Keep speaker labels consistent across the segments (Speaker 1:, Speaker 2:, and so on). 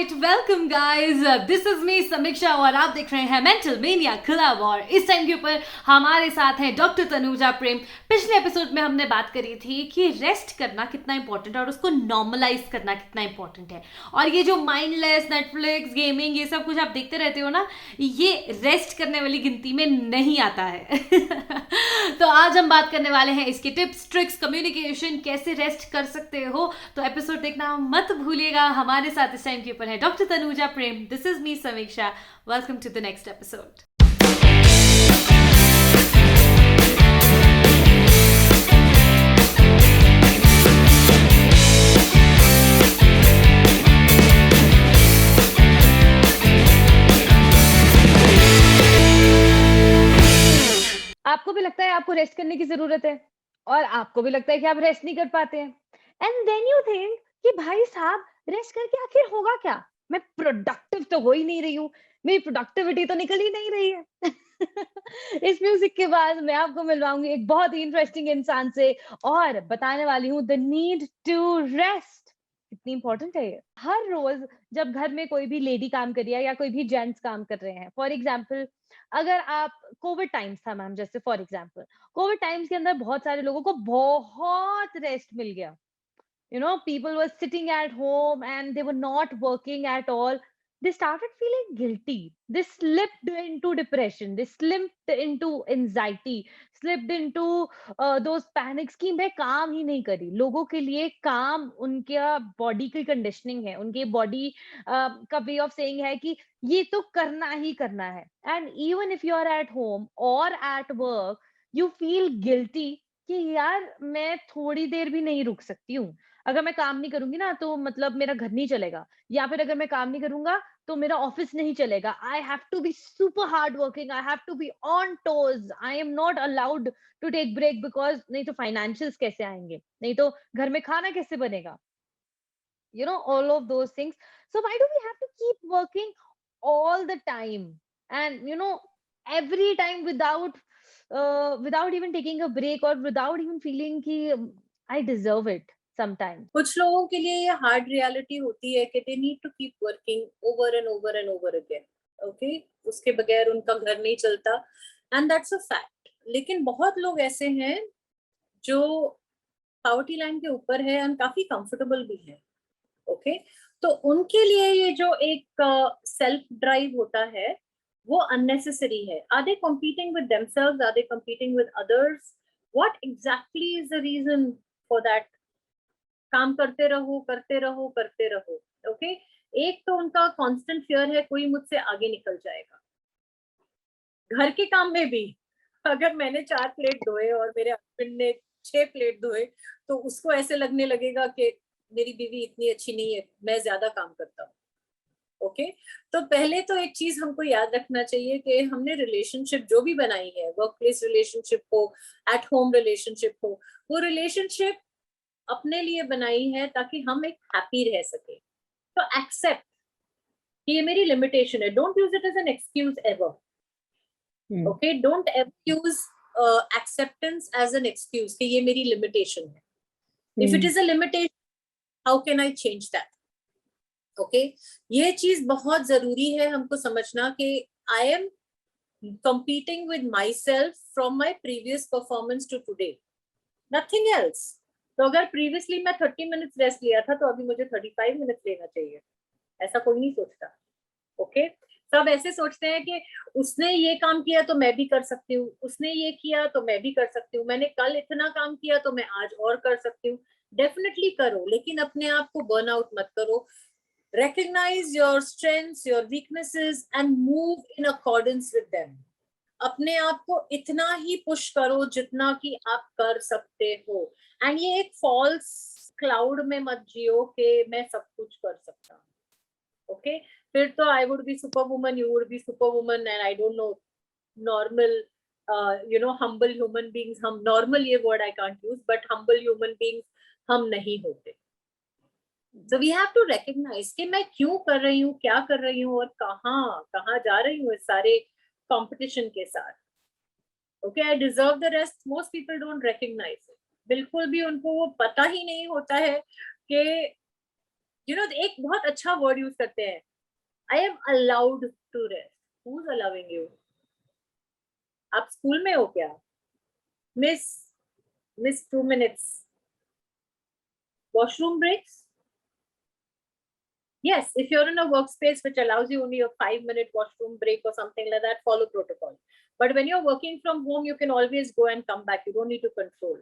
Speaker 1: Right, welcome guys, this is me समीक्षा और आप देख रहे हैं मेंटल मेनिया क्लब। और इस टाइम के ऊपर हमारे साथ हैं डॉक्टर तनुजा प्रेम। पिछले एपिसोड में हमने बात करी थी कि रेस्ट करना कितना इंपॉर्टेंट है और उसको नॉर्मलाइज करना कितना इंपॉर्टेंट है। और ये जो माइंडलेस नेटफ्लिक्स गेमिंग ये सब कुछ आप देखते रहते हो ना, ये रेस्ट करने वाली गिनती में नहीं आता है। तो आज हम बात करने वाले हैं इसके टिप्स ट्रिक्स कम्युनिकेशन, कैसे रेस्ट कर सकते हो। तो एपिसोड देखना मत भूलिएगा। हमारे साथ इस टाइम के ऊपर है doctor Tanuja Prem. This is me Samiksha. Welcome to the next episode.
Speaker 2: आपको भी लगता है आपको रेस्ट करने की जरूरत है और आपको भी लगता है कि आप रेस्ट नहीं कर पाते हैं एंड देन यू थिंक कि भाई साहब रेस्ट करके आखिर होगा क्या। मैं प्रोडक्टिव तो हो ही नहीं रही हूँ, मेरी प्रोडक्टिविटी तो निकल ही नहीं रही है। इस म्यूजिक के बाद मैं आपको मिलवाऊंगी एक बहुत ही इंटरेस्टिंग इंसान से और बताने वाली हूँ द नीड टू रेस्ट कितनी इंपॉर्टेंट है ये। हर रोज जब घर में कोई भी लेडी काम कर रही है या कोई भी जेंट्स काम कर रहे हैं, फॉर एग्जाम्पल अगर आप कोविड टाइम्स था मैम, जैसे फॉर एग्जांपल कोविड टाइम्स के अंदर बहुत सारे लोगों को बहुत रेस्ट मिल गया। People were sitting at home and they were not working at all. They started feeling guilty. They slipped into depression, they slipped into anxiety, slipped into those panics कि मैं काम ही नहीं करी। लोगों के लिए काम उनके बॉडी की कंडीशनिंग है, उनके बॉडी का वे ऑफ सेइंग है कि ये तो करना ही करना है। And even if you are at home और at work you feel guilty कि यार मैं थोड़ी देर भी नहीं रुक सकती हूँ। अगर मैं काम नहीं करूंगी ना तो मतलब मेरा घर नहीं चलेगा, या फिर अगर मैं काम नहीं करूंगा तो मेरा ऑफिस नहीं चलेगा। I have to be super hard working, I have to be on toes, I am not allowed to take break because नहीं तो फाइनेंशियल्स कैसे आएंगे, नहीं तो घर में खाना कैसे बनेगा। All of those things. So why do we have to keep working all the time and every time without even taking a break or without even feeling ki I deserve it sometimes.
Speaker 3: कुछ लोगों के लिए ये hard reality होती है कि they need to keep working over and over and over again. Okay, उसके बगैर उनका घर नहीं चलता एंड दैट्स अ फैक्ट। लेकिन बहुत लोग ऐसे हैं जो पावर्टी लाइन के ऊपर है एंड काफी कंफर्टेबल भी है। ओके, तो उनके लिए ये जो एक सेल्फ ड्राइव होता है वो अननेसेसरी है। Are they competing with themselves, are they competing with others? What exactly is the reason for that? काम करते रहो करते रहो करते रहो। ओके, एक तो उनका कांस्टेंट फियर है कोई मुझसे आगे निकल जाएगा। घर के काम में भी अगर मैंने 4 प्लेट धोए और मेरे हस्बैंड ने 6 प्लेट धोए तो उसको ऐसे लगने लगेगा कि मेरी बीवी इतनी अच्छी नहीं है, मैं ज्यादा काम करता हूँ। ओके, तो पहले तो एक चीज हमको याद रखना चाहिए कि हमने रिलेशनशिप जो भी बनाई है, वर्क प्लेस रिलेशनशिप हो, एट होम रिलेशनशिप हो, वो रिलेशनशिप अपने लिए बनाई है ताकि हम एक हैप्पी रह सके। तो एक्सेप्ट कि ये मेरी लिमिटेशन है। Don't use it as an excuse ever. Okay, don't ever use acceptance as an excuse कि ये मेरी लिमिटेशन है। If it is a limitation, how can I change that? Okay, ये चीज बहुत जरूरी है हमको समझना कि I am competing with myself from my previous performance to today, nothing else. तो अगर प्रीवियसली मैं 30 मिनट्स रेस्ट लिया था तो अभी मुझे 35 मिनट्स लेना चाहिए। ऐसा कोई नहीं सोचता। ओके, सब ऐसे सोचते हैं कि उसने ये काम किया तो मैं भी कर सकती हूँ, उसने ये किया तो मैं भी कर सकती हूँ, मैंने कल इतना काम किया तो मैं आज और कर सकती हूँ। डेफिनेटली करो, लेकिन अपने आप को बर्न आउट मत करो। recognize your strengths, your weaknesses and move in accordance with them. अपने आप को इतना ही पुश करो जितना कि आप कर सकते हो। एंड ये एक फॉल्स क्लाउड में मत जियो कि मैं सब कुछ कर सकता हूँ। ओके, फिर तो I would be super woman, you would be super woman and I don't know normal humble human beings. हम नॉर्मल ये word I can't use, but humble human beings हम नहीं होते। So we have to recognize कि मैं क्यों कर रही हूँ, क्या कर रही हूँ और कहाँ कहाँ जा रही हूँ इस सारे कंपटीशन के साथ। Okay, I deserve the rest. Most people don't recognize it. बिल्कुल भी उनको वो पता ही नहीं होता है कि एक बहुत अच्छा वर्ड यूज करते हैं, I am allowed to rest. Who is allowing you? आप स्कूल में हो क्या? Miss, miss 2 minutes washroom breaks. Yes, if you're in a workspace which allows you only a 5-minute washroom break or something like that, follow protocol. But when you're working from home, you can always go and come back. You don't need to control.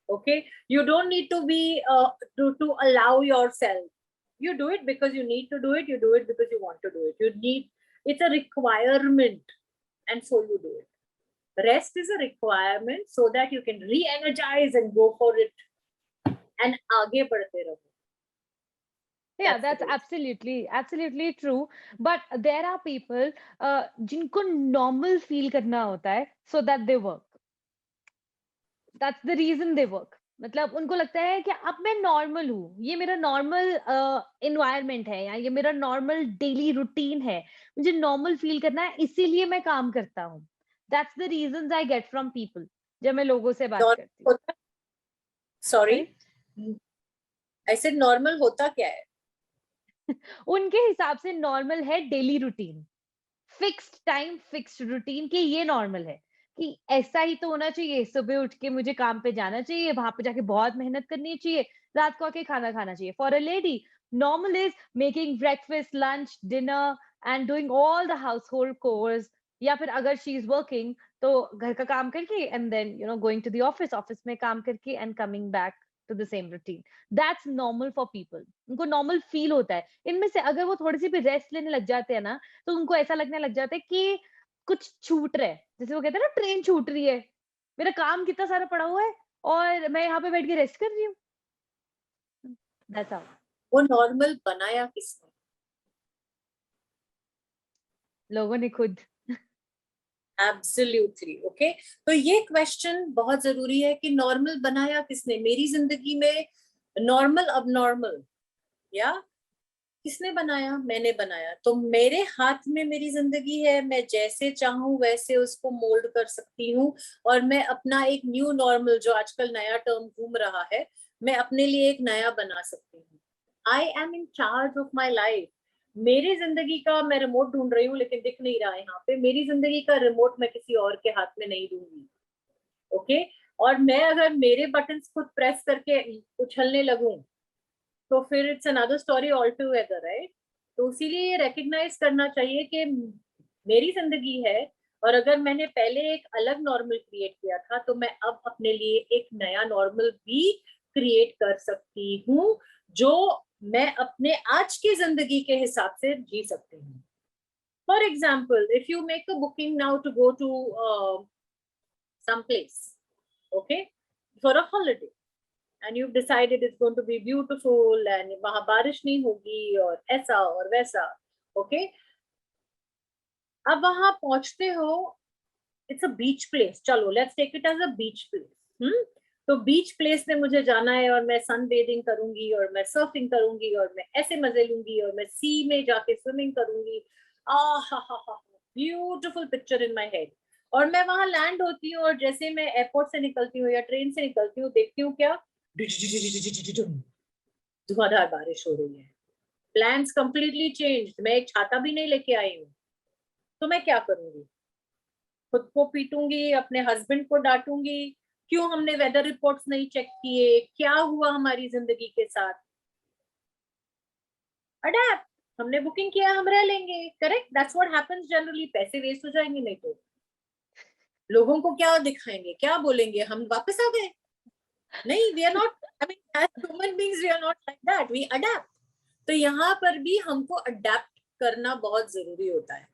Speaker 3: Okay, you don't need to be to allow yourself. You do it because you need to do it. You do it because you want to do it. You need, it's a requirement, and so you do it. Rest is a requirement so that you can re-energize and go for it and आगे बढ़ते रहो.
Speaker 2: Yeah,
Speaker 3: That's the
Speaker 2: that's
Speaker 3: base.
Speaker 2: absolutely true. But there are people जिनको normal feel करना होता है so that they work. That's the reason they work. मतलब उनको लगता है कि अब मैं नॉर्मल हूँ, ये मेरा नॉर्मल इन्वायरमेंट है या ये मेरा नॉर्मल डेली रूटीन है, मुझे नॉर्मल फील करना है इसीलिए मैं काम करता हूँ. That's the reasons I get from people जब मैं लोगों से बात करती हूँ.
Speaker 3: होता, sorry,
Speaker 2: Sorry?
Speaker 3: I said normal होता क्या है?
Speaker 2: उनके हिसाब से नॉर्मल है daily routine, fixed time fixed routine कि ये नॉर्मल है कि ऐसा ही तो होना चाहिए. सुबह उठ के मुझे काम पे जाना चाहिए, वहां पे जाके बहुत मेहनत करनी चाहिए, रात को आके खाना खाना चाहिए. For a lady normal is making breakfast lunch dinner and doing all the house hold course, या फिर अगर शी इज वर्किंग तो घर का काम करके and then going to the office, office में काम करके and coming back to the same routine. That's normal for people. उनको नॉर्मल फील होता है. इनमें से अगर वो थोड़ी सी भी रेस्ट लेने लग जाते हैं ना, तो उनको ऐसा लगने लग जाता है कि कुछ छूट रहा है. जैसे वो कहते हैं ना ट्रेन छूट रही है, मेरा काम कितना सारा पड़ा हुआ है और मैं यहाँ पे बैठ के रेस्ट कर रही हूँ. That's how.
Speaker 3: वो नॉर्मल बनाया किसने?
Speaker 2: लोगों ने खुद.
Speaker 3: एब्सोल्युटली. ओके, तो ये क्वेश्चन बहुत जरूरी है कि नॉर्मल बनाया किसने मेरी जिंदगी में? नॉर्मल अब नॉर्मल या किसने बनाया? मैंने बनाया. तो मेरे हाथ में मेरी जिंदगी है, मैं जैसे चाहूं वैसे उसको मोल्ड कर सकती हूँ और मैं अपना एक न्यू नॉर्मल, जो आजकल नया टर्म घूम रहा है, मैं अपने लिए एक नया बना सकती हूँ. I am in charge of my life. मेरी जिंदगी का मैं रिमोट ढूंढ रही हूँ लेकिन दिख नहीं रहा है यहाँ पे. मेरी जिंदगी का रिमोट मैं किसी और के हाथ में नहीं दूंगी. ओके, और मैं अगर मेरे बटन्स खुद प्रेस करके उछलने लगूं तो फिर it's another story all together, right? तो इसीलिए ये रिकग्नाइज करना चाहिए कि मेरी जिंदगी है और अगर मैंने पहले एक अलग नॉर्मल क्रिएट किया था तो मैं अब अपने लिए एक नया नॉर्मल भी क्रिएट कर सकती हूँ जो मैं अपने आज की जिंदगी के हिसाब से जी सकती हूँ. For example, if you make a booking now to go to some place, okay, for a holiday, and you've decided it's going to be beautiful and वहां बारिश नहीं होगी और ऐसा और वैसा. okay, अब वहां पहुंचते हो, इट्स अ बीच प्लेस. चलो let's take it as a beach place. तो बीच प्लेस में मुझे जाना है और मैं सन बेदिंग करूंगी और मैं सर्फिंग करूंगी और मैं ऐसे मजे लूंगी और मैं सी में जाके स्विमिंग करूंगी. हा, beautiful picture in my head. और मैं वहां लैंड होती हूँ और जैसे मैं एयरपोर्ट से निकलती हूँ या ट्रेन से निकलती हूँ, देखती हूँ क्या, धुआंधार बारिश हो रही है. Plans completely change. मैं एक छाता भी नहीं लेके आई हूँ. तो मैं क्या करूंगी? खुद को पीटूंगी, अपने हस्बैंड को डांटूंगी, क्यों हमने वेदर रिपोर्ट्स नहीं चेक किए, क्या हुआ हमारी जिंदगी के साथ. अडेप्ट. हमने बुकिंग किया, हम रह लेंगे. Correct, that's what happens generally. पैसे वेस्ट हो जाएंगे नहीं तो. लोगों को क्या दिखाएंगे, क्या बोलेंगे, हम वापस आ गए? नहीं, we are not. I mean as human beings we are not like that. We adapt. तो यहाँ पर भी हमको अडेप्ट करना बहुत जरूरी होता है.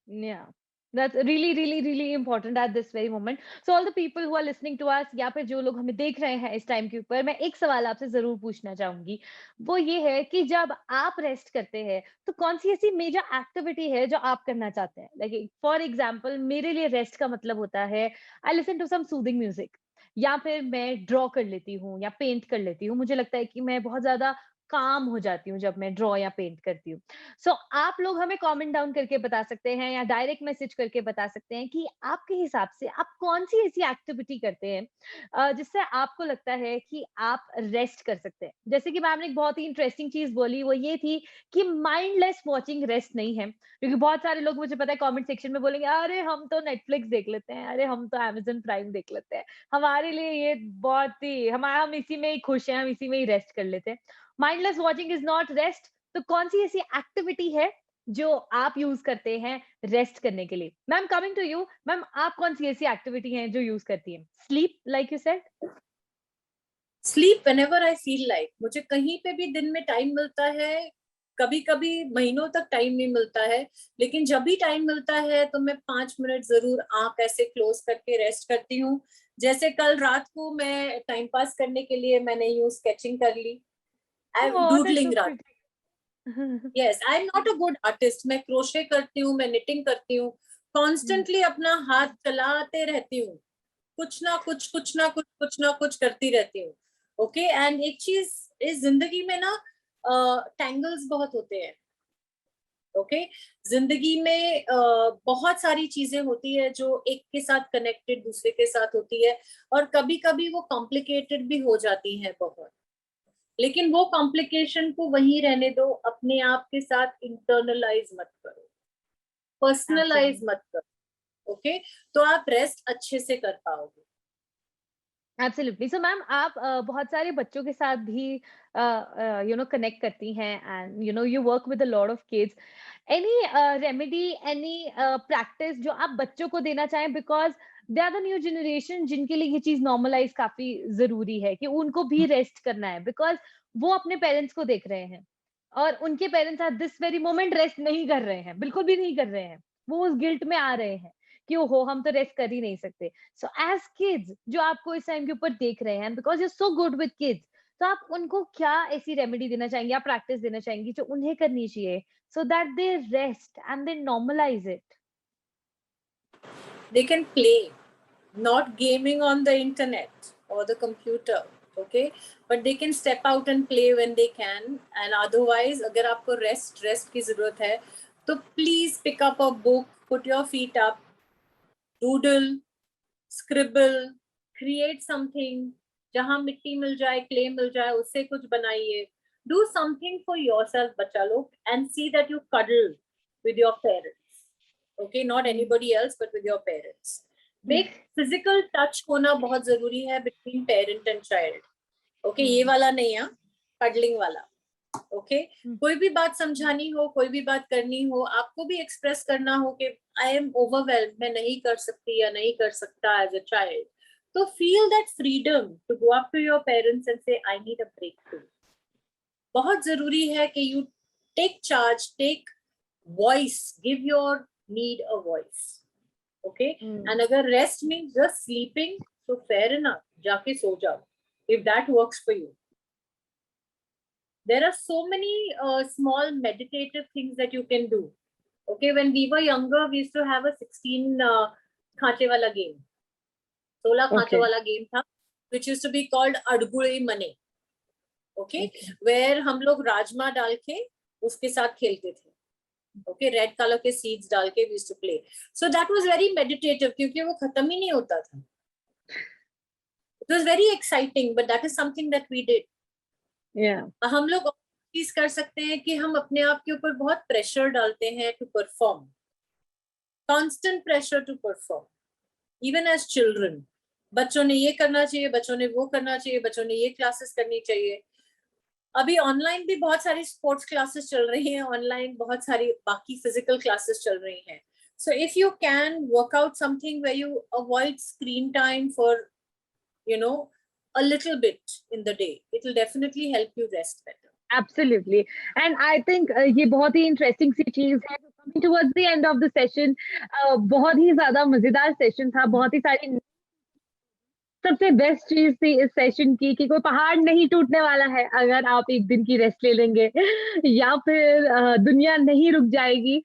Speaker 2: Yeah, that's really important at this very moment. So all the people who are listening to us या फिर जो लोग हमें देख रहे हैं इस टाइम के ऊपर, मैं एक सवाल आपसे जरूर पूछना चाहूंगी. वो ये है कि जब आप रेस्ट करते हैं तो कौन सी ऐसी मेजर एक्टिविटी है जो आप करना चाहते हैं? लाइक फॉर एग्जांपल मेरे लिए रेस्ट का मतलब होता है I listen to some soothing music, या फिर मैं ड्रॉ कर लेती हूँ या पेंट कर लेती हूँ. मुझे लगता है कि मैं बहुत ज्यादा काम हो जाती हूँ जब मैं ड्रॉ या पेंट करती हूँ। सो आप लोग हमें कमेंट डाउन करके बता सकते हैं या डायरेक्ट मैसेज करके बता सकते हैं कि आपके हिसाब से आप कौन-सी ऐसी एक्टिविटी करते हैं जिससे आपको लगता है कि आप रेस्ट कर सकते हैं। जैसे कि मैम ने एक बहुत ही इंटरेस्टिंग चीज़ बोली, वो ये थी कि माइंडलेस वॉचिंग रेस्ट नहीं है। क्योंकि बहुत सारे लोग मुझे पता है कमेंट सेक्शन में बोलेंगे, "अरे! हम तो नेटफ्लिक्स देख लेते हैं, अरे हम तो अमेज़न प्राइम देख लेते हैं। हमारे लिए ये बहुत ही हम इसी में ही खुश हैं, हम इसी में ही रेस्ट कर लेते हैं।" Mindless watching is not rest. तो कौन-सी ऐसी एक्टिविटी है जो आप यूज़ करते हैं रेस्ट करने के लिए? Ma'am coming to you, ma'am आप कौन-सी ऐसी एक्टिविटी हैं जो यूज़ करती हैं? Sleep like you said?
Speaker 3: Sleep whenever I feel like. मुझे कहीं पे भी दिन में टाइम मिलता है, कभी-कभी महीनों तक टाइम नहीं मिलता है, लेकिन जब भी टाइम मिलता है तो मैं 5 मिनट ज़रूर आँख ऐसे क्लोज़ करके रेस्ट करती हूँ। जैसे कल रात को मैं टाइम पास करने के लिए मैंने यूँ स्केचिंग कर ली। I am
Speaker 2: oh! That's so
Speaker 3: doodling रात।
Speaker 2: Pretty.
Speaker 3: Yes, I am not a good artist. मैं क्रोशे करती हूँ, मैं निटिंग करती हूँ, कॉन्स्टेंटली अपना हाथ चलाते रहती हूँ। कुछ ना कुछ, कुछ ना कुछ, कुछ ना कुछ करती रहती हूँ। ओके, एंड एक चीज इस जिंदगी में ना टैंगल्स बहुत होते हैं। ओके, जिंदगी में बहुत सारी चीजें होती है जो एक के साथ कनेक्टेड दूसरे के साथ होती है, और कभी कभी वो कॉम्प्लिकेटेड भी हो जाती है बहुत। लेकिन वो कॉम्प्लिकेशन को वहीं रहने दो, अपने आप के साथ इंटरनलाइज मत करो, पर्सनलाइज
Speaker 2: एब्सोल्यूटली।
Speaker 3: मत करो। ओके, तो आप रेस्ट अच्छे से कर पाओगे।
Speaker 2: एब्सोल्युटली। सो मैम आप बहुत सारे बच्चों के साथ भी कनेक्ट करती हैं and you work with a lot of kids. Any remedy, any practice जो आप बच्चों को देना चाहें, because they are the new generation जिनके लिए ये चीज नॉर्मलाइज काफी जरूरी है कि उनको भी रेस्ट करना है, बिकॉज वो अपने पेरेंट्स को देख रहे हैं और उनके parents at this very moment rest नहीं कर रहे हैं, बिल्कुल भी नहीं कर रहे हैं। वो उस गिल्ट में आ रहे हैं कि ओहो हम तो रेस्ट कर ही नहीं सकते। सो एज किड्स जो आपको इस टाइम के ऊपर देख रहे हैं, because you so good with kids, तो आप उनको क्या ऐसी रेमेडी देना चाहेंगे या प्रैक्टिस देना चाहेंगी जो उन्हें करनी चाहिए so that they rest and they normalise it?
Speaker 3: They can play, not gaming on the internet or the computer. Okay, but they can step out and play when they can. And otherwise, अगर आपको rest की जरूरत है तो please pick up a book, put your feet up, doodle, scribble, create something. जहाँ मिट्टी मिल जाए, clay मिल जाए, उससे कुछ बनाइए. Do something for yourself, बच्चा लोग, and see that you cuddle with your parents. Okay, not anybody else but with your parents. Make physical touch होना बहुत जरूरी है between parent and child. Okay, ये वाला नहीं है, cuddling वाला. Okay, कोई भी बात समझानी हो, कोई भी बात करनी हो, आपको भी एक्सप्रेस करना हो कि I am overwhelmed, मैं नहीं कर सकती या नहीं कर सकता as a child. तो feel that freedom to go up to your parents and say I need a break too. बहुत जरूरी है कि you take charge, take voice, give your need a voice. Okay, and अगर rest means just sleeping, so fair enough, जाके सो जाओ if that works for you. There are so many small meditative things that you can do. Okay, when we were younger, we used to have a 16 खांचे वाला game, 16 खांचों वाला game था, which used to be called अड़गुड़े मने. Okay, where हम लोग राजमा डाल के उसके साथ खेलते थे. Okay, red color के seeds डाल के we used to play. So that was very meditative क्योंकि वो खत्म ही नहीं होता था. It was very exciting, but that is something that we did.
Speaker 2: Yeah.
Speaker 3: हम लोग चीज कर सकते हैं कि हम अपने आप के ऊपर बहुत प्रेशर डालते हैं to perform, constant pressure to perform, even as children. बच्चों ने ये करना चाहिए, बच्चों ने वो करना चाहिए, बच्चों ने ये क्लासेस करनी चाहिए. अभी ऑनलाइन भी बहुत सारी स्पोर्ट्स क्लासेस चल रही हैं, ऑनलाइन बहुत सारी बाकी फिजिकल क्लासेस चल रही हैं. So if you can work out something where you avoid screen time for a little bit in the day, it will definitely help you rest better.
Speaker 2: Absolutely. And I think ये बहुत ही interesting सी चीज है. Coming towards the end of the session, बहुत ही ज्यादा मजेदार session था. बहुत ही सारी सबसे बेस्ट चीज थी इस सेशन की कि कोई पहाड़ नहीं टूटने वाला है अगर आप एक दिन की रेस्ट ले लेंगे या फिर दुनिया नहीं रुक जाएगी.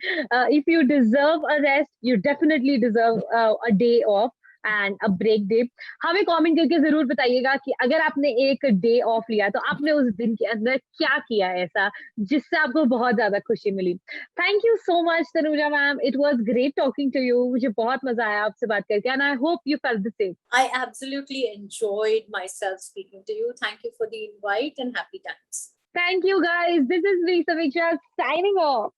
Speaker 2: If you deserve a rest, you definitely deserve a day off. And a break day. हमें कमेंट करके जरूर बताइएगा कि अगर आपने एक डे ऑफ लिया तो आपने उस दिन के अंदर क्या किया ऐसा जिससे आपको बहुत ज्यादा खुशी मिली। Thank you so much Tanuja ma'am, it was great talking to you. मुझे बहुत मजा आया आपसे बात करके and I hope you felt the same.
Speaker 3: I absolutely enjoyed myself speaking to you. Thank you for the invite and happy times.
Speaker 2: Thank you guys. This is me, Samiksha, signing off.